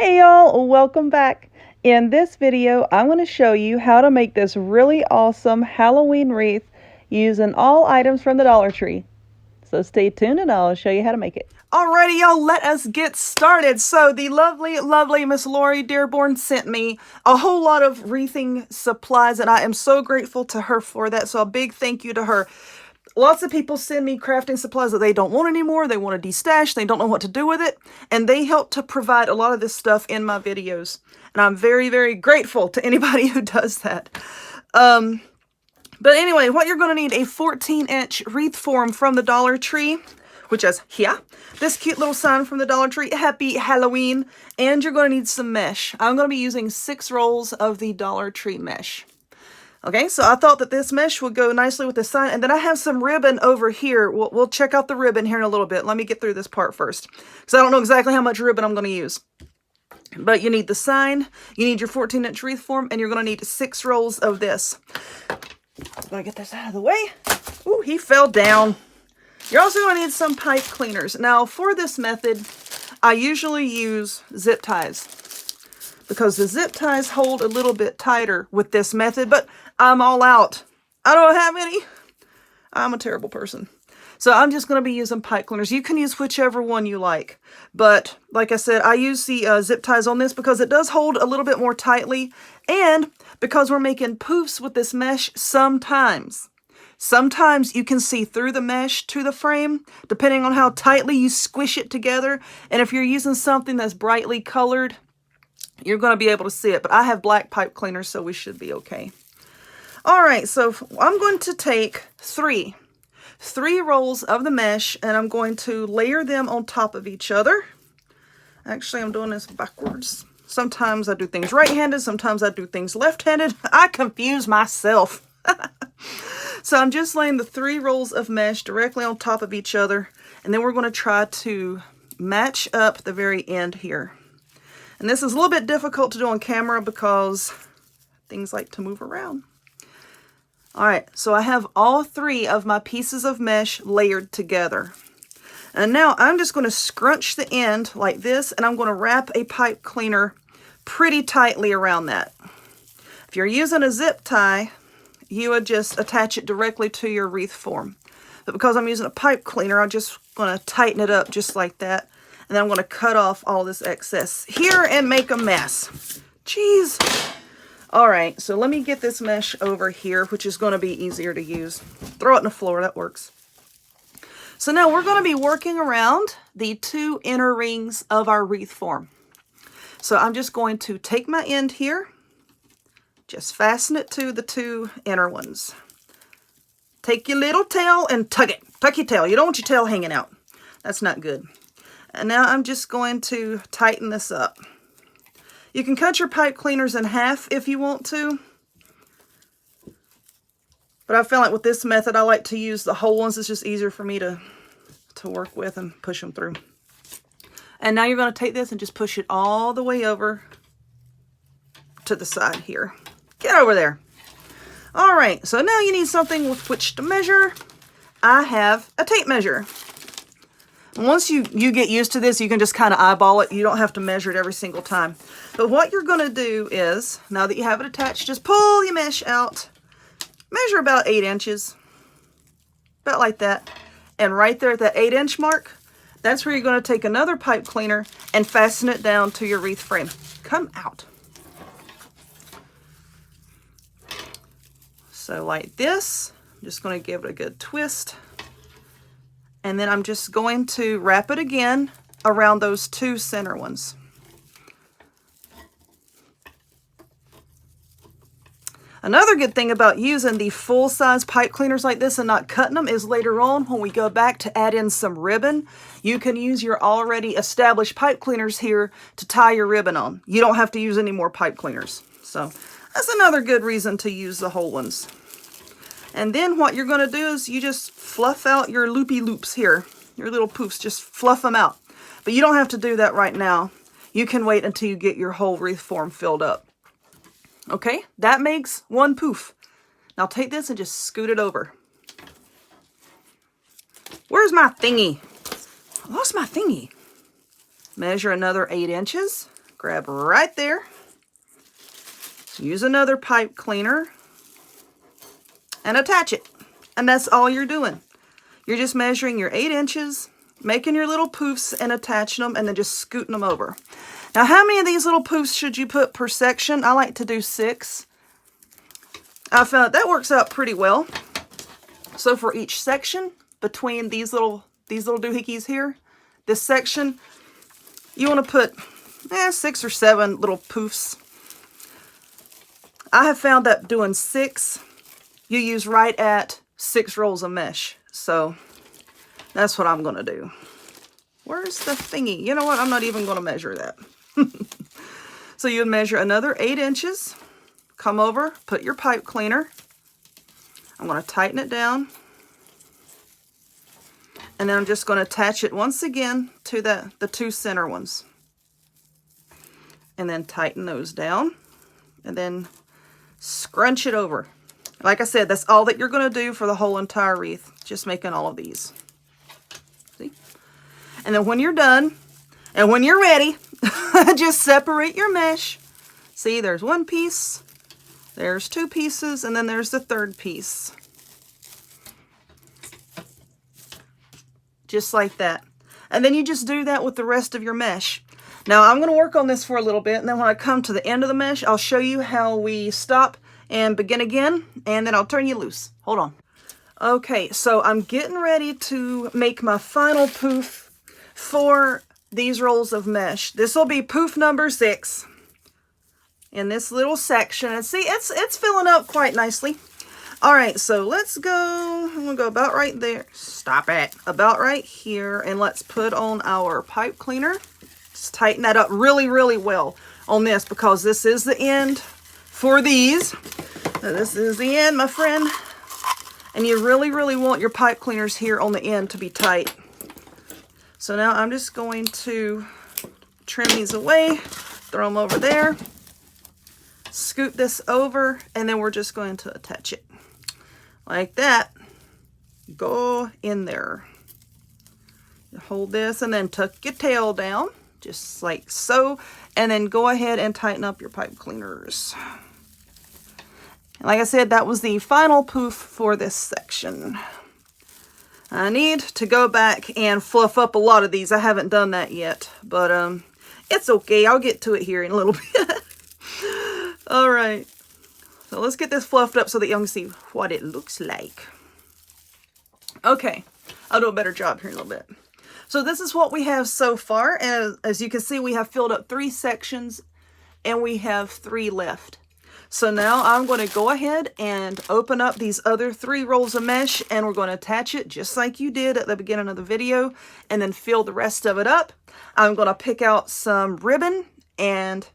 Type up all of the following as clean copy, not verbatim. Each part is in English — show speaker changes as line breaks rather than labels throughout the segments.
Hey y'all, welcome back. In this video, I'm going to show you how to make this really awesome Halloween wreath using all items from the Dollar Tree. So stay tuned and I'll show you how to make it.
Alrighty, y'all, let us get started. So the lovely Miss Lori Dearborn sent me a whole lot of wreathing supplies, and I am so grateful to her for that. So a big thank you to her. Lots of people send me crafting supplies that they don't want anymore. They want to destash. They don't know what to do with it. And they help to provide a lot of this stuff in my videos. And I'm very, very grateful to anybody who does that. But anyway, what you're going to need, a 14-inch wreath form from the Dollar Tree, which is here. This cute little sign from the Dollar Tree, Happy Halloween. And you're going to need some mesh. I'm going to be using 6 rolls of the Dollar Tree mesh. Okay, so I thought that this mesh would go nicely with the sign. And then I have some ribbon over here. We'll check out the ribbon here in a little bit. Let me get through this part first, because I don't know exactly how much ribbon I'm going to use. But you need the sign, you need your 14-inch wreath form, and you're going to need 6 rolls of this. I'm going to get this out of the way. Ooh, he fell down. You're also going to need some pipe cleaners. Now, for this method, I usually use zip ties, because the zip ties hold a little bit tighter with this method, but I'm all out. I don't have any. I'm a terrible person. So I'm just going to be using pipe cleaners. You can use whichever one you like. But like I said, I use the zip ties on this because it does hold a little bit more tightly. And because we're making poofs with this mesh sometimes. Sometimes you can see through the mesh to the frame, depending on how tightly you squish it together. And if you're using something that's brightly colored, you're going to be able to see it. But I have black pipe cleaners, so we should be okay. All right, so I'm going to take three rolls of the mesh, and I'm going to layer them on top of each other. Actually, I'm doing this backwards. Sometimes I do things right-handed, sometimes I do things left-handed. I confuse myself. So I'm just laying the 3 rolls of mesh directly on top of each other, and then we're going to try to match up the very end here. And this is a little bit difficult to do on camera because things like to move around. All right, so I have all 3 of my pieces of mesh layered together. And now I'm just going to scrunch the end like this, and I'm going to wrap a pipe cleaner pretty tightly around that. If you're using a zip tie, you would just attach it directly to your wreath form. But because I'm using a pipe cleaner, I'm just going to tighten it up just like that. And then I'm going to cut off all this excess here and make a mess. Jeez. All right, so let me get this mesh over here, which is going to be easier to use. Throw it on the floor, that works. So now we're going to be working around the 2 inner rings of our wreath form. So I'm just going to take my end here, just fasten it to the 2 inner ones. Take your little tail and tug it. Tuck your tail. You don't want your tail hanging out. That's not good. And now I'm just going to tighten this up. You can cut your pipe cleaners in half if you want to. But I feel like with this method, I like to use the whole ones. It's just easier for me to work with and push them through. And now you're going to take this and just push it all the way over to the side here. Get over there. All right, so now you need something with which to measure. I have a tape measure. Once you get used to this, you can just kind of eyeball it. You don't have to measure it every single time. But what you're going to do is, now that you have it attached, just pull your mesh out. Measure about 8 inches. About like that. And right there at that 8-inch mark, that's where you're going to take another pipe cleaner and fasten it down to your wreath frame. Come out. So like this. I'm just going to give it a good twist. And then I'm just going to wrap it again around those 2 center ones. Another good thing about using the full-size pipe cleaners like this and not cutting them is later on when we go back to add in some ribbon, you can use your already established pipe cleaners here to tie your ribbon on. You don't have to use any more pipe cleaners. So that's another good reason to use the whole ones. And then what you're going to do is you just fluff out your loopy loops here. Your little poofs, just fluff them out. But you don't have to do that right now. You can wait until you get your whole wreath form filled up. Okay, that makes 1 poof. Now take this and just scoot it over. Where's my thingy? I lost my thingy. Measure another 8 inches. grab right there. Use another pipe cleaner and attach it. And that's all you're doing. You're just measuring your 8 inches, making your little poofs and attaching them, and then just scooting them over. Now, how many of these little poofs should you put per section? I like to do 6. I found that works out pretty well. So for each section, between these little doohickeys here, this section, you want to put 6 or 7 little poofs. I have found that doing 6, you use right at 6 rolls of mesh. So that's what I'm going to do. Where's the thingy? You know what? I'm not even going to measure that. So you would measure another 8 inches. Come over, put your pipe cleaner. I'm going to tighten it down. And then I'm just going to attach it once again to the 2 center ones. And then tighten those down. And then scrunch it over. Like I said, that's all that you're going to do for the whole entire wreath. Just making all of these. See? And then when you're done, and when you're ready, just separate your mesh. See, there's 1 piece, there's 2 pieces, and then there's the 3rd piece. Just like that. And then you just do that with the rest of your mesh. Now, I'm going to work on this for a little bit, and then when I come to the end of the mesh, I'll show you how we stop and begin again, and then I'll turn you loose. Hold on. Okay, so I'm getting ready to make my final poof for these rolls of mesh. This will be poof number 6 in this little section. And see, it's filling up quite nicely. All right, so let's go. I'm gonna go about right there. Stop it. About right here, and let's put on our pipe cleaner. Just tighten that up really, really well on this, because this is the end for these. So this is the end, my friend. And you really, really want your pipe cleaners here on the end to be tight. So now I'm just going to trim these away, throw them over there, scoot this over, and then we're just going to attach it. Like that. Go in there. Hold this and then tuck your tail down, just like so, and then go ahead and tighten up your pipe cleaners. And like I said, that was the final poof for this section. I need to go back and fluff up a lot of these. I haven't done that yet, but it's okay. I'll get to it here in a little bit. All right. So let's get this fluffed up so that you can see what it looks like. Okay. I'll do a better job here in a little bit. So this is what we have so far. And as you can see, we have filled up 3 sections and we have 3 left. So now I'm going to go ahead and open up these other 3 rolls of mesh, and we're going to attach it just like you did at the beginning of the video, and then fill the rest of it up. I'm going to pick out some ribbon and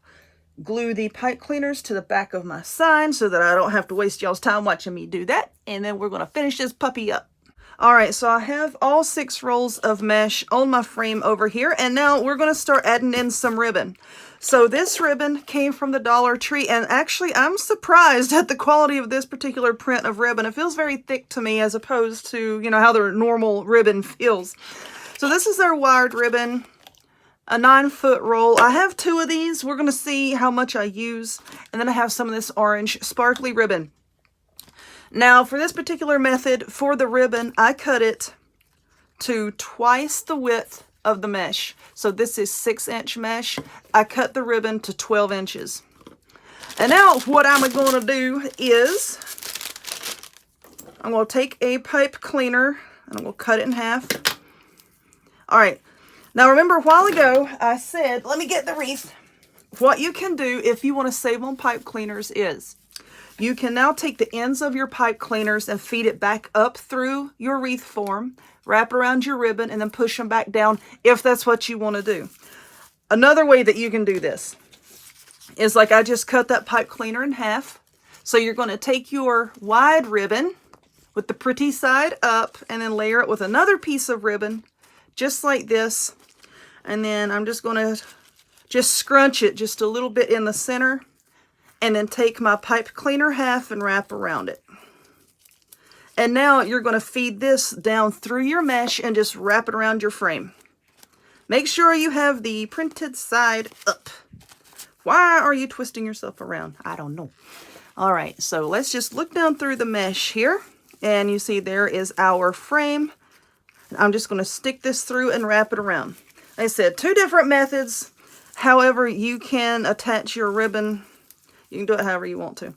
glue the pipe cleaners to the back of my sign so that I don't have to waste y'all's time watching me do that. And then we're going to finish this puppy up. All right, so I have all 6 rolls of mesh on my frame over here, and now we're going to start adding in some ribbon. So this ribbon came from the Dollar Tree, and actually I'm surprised at the quality of this particular print of ribbon. It feels very thick to me as opposed to, you know, how their normal ribbon feels. So this is their wired ribbon, a 9-foot roll. I have 2 of these. We're going to see how much I use, and then I have some of this orange sparkly ribbon. Now, for this particular method, for the ribbon, I cut it to twice the width of the mesh. So this is 6-inch mesh. I cut the ribbon to 12 inches. And now what I'm going to do is I'm going to take a pipe cleaner and I'm going to cut it in half. All right. Now remember a while ago I said, let me get the wreath. What you can do if you want to save on pipe cleaners is you can now take the ends of your pipe cleaners and feed it back up through your wreath form, wrap around your ribbon, and then push them back down if that's what you want to do. Another way that you can do this is like I just cut that pipe cleaner in half. So you're going to take your wide ribbon with the pretty side up and then layer it with another piece of ribbon just like this. And then I'm just going to just scrunch it just a little bit in the center. And then take my pipe cleaner half and wrap around it. And now you're going to feed this down through your mesh and just wrap it around your frame. Make sure you have the printed side up. Why are you twisting yourself around? I don't know. All right, so let's just look down through the mesh here. And you see there is our frame. I'm just going to stick this through and wrap it around. Like I said, 2 different methods. However, you can attach your ribbon. You can do it however you want to.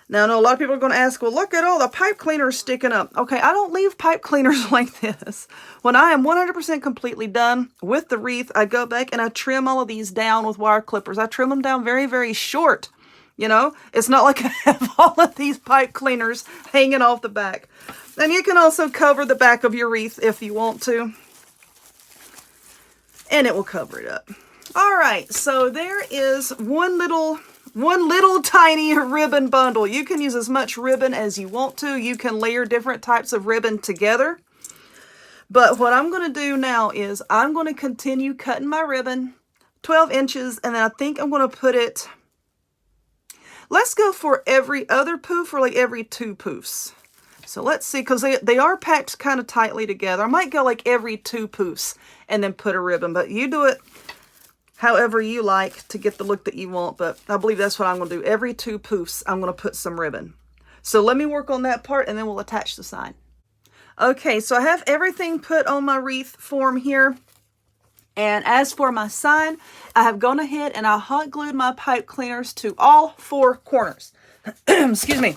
Now, I know a lot of people are going to ask, well, look at all the pipe cleaners sticking up. Okay, I don't leave pipe cleaners like this. When I am 100% completely done with the wreath, I go back and I trim all of these down with wire clippers. I trim them down very, very short. You know, it's not like I have all of these pipe cleaners hanging off the back. And you can also cover the back of your wreath if you want to. And it will cover it up. All right, so there is one little tiny ribbon bundle. You can use as much ribbon as you want to. You can layer different types of ribbon together. But what I'm going to do now is I'm going to continue cutting my ribbon 12 inches, and then I think I'm going to put it, let's go for every other poof or like every 2 poofs. So let's see, because they are packed kind of tightly together. I might go like every 2 poofs and then put a ribbon, but you do it however you like to get the look that you want. But I believe that's what I'm going to do. Every 2 poofs, I'm going to put some ribbon. So let me work on that part and then we'll attach the sign. Okay, so I have everything put on my wreath form here. And as for my sign, I have gone ahead and I hot glued my pipe cleaners to all 4 corners. Excuse me.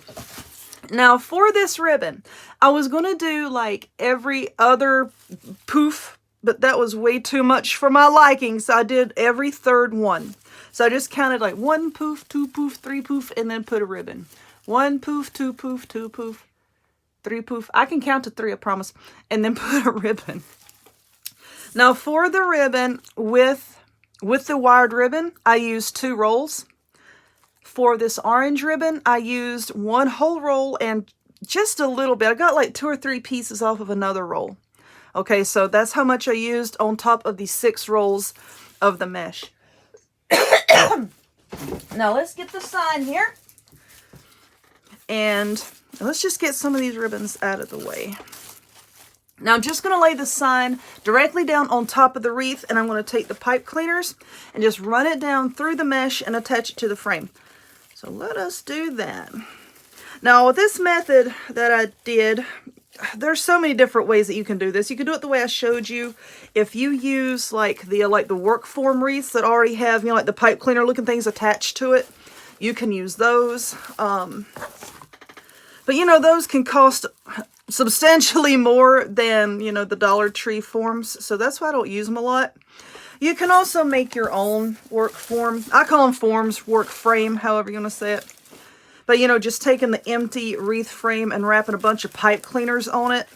Now for this ribbon, I was going to do like every other poof, but that was way too much for my liking. So I did every 3rd one. So I just counted like 1 poof, 2 poof, 3 poof, and then put a ribbon. 1 poof, 2 poof, 2 poof, 3 poof. I can count to 3, I promise. And then put a ribbon. Now for the ribbon, with the wired ribbon, I used 2 rolls. For this orange ribbon, I used 1 whole roll and just a little bit. I got like 2 or 3 pieces off of another roll. Okay, so that's how much I used on top of the 6 rolls of the mesh. Now let's get the sign here. And let's just get some of these ribbons out of the way. Now I'm just going to lay the sign directly down on top of the wreath, and I'm going to take the pipe cleaners and just run it down through the mesh and attach it to the frame. So let us do that. Now with this method that I did, there's so many different ways that you can do this. You can do it the way I showed you. If you use like the work form wreaths that already have, you know, like the pipe cleaner looking things attached to it, you can use those. But you know, those can cost substantially more than, you know, the Dollar Tree forms. So that's why I don't use them a lot. You can also make your own work form. I call them forms, work frame, however you want to say it. But, you know, just taking the empty wreath frame and wrapping a bunch of pipe cleaners on it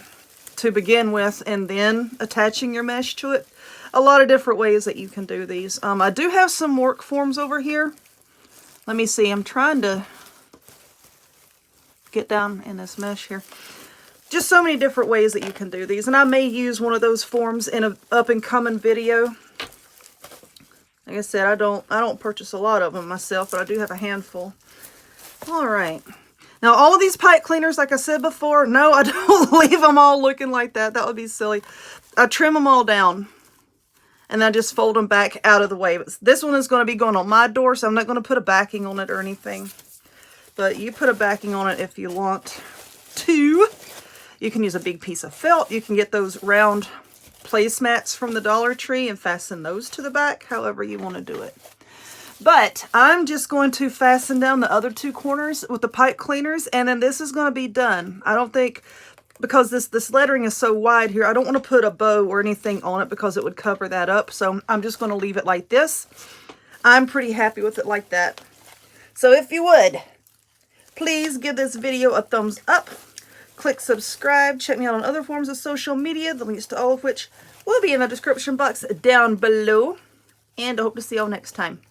to begin with, and then attaching your mesh to it. A lot of different ways that you can do these. I do have some work forms over here. Let me see. I'm trying to get down in this mesh here. Just so many different ways that you can do these. And I may use one of those forms in an up-and-coming video. Like I said, I don't purchase a lot of them myself, but I do have a handful. All right. Now, all of these pipe cleaners, like I said before, no, I don't leave them all looking like that. That would be silly. I trim them all down, and I just fold them back out of the way. But this one is going to be going on my door, so I'm not going to put a backing on it or anything. But you put a backing on it if you want to. You can use a big piece of felt. You can get those round placemats from the Dollar Tree and fasten those to the back, however you want to do it. But I'm just going to fasten down the other 2 corners with the pipe cleaners, and then this is going to be done. I don't think, because this lettering is so wide here, I don't want to put a bow or anything on it because it would cover that up. So I'm just going to leave it like this. I'm pretty happy with it like that. So if you would, please give this video a thumbs up. Click subscribe. Check me out on other forms of social media, the links to all of which will be in the description box down below. And I hope to see y'all next time.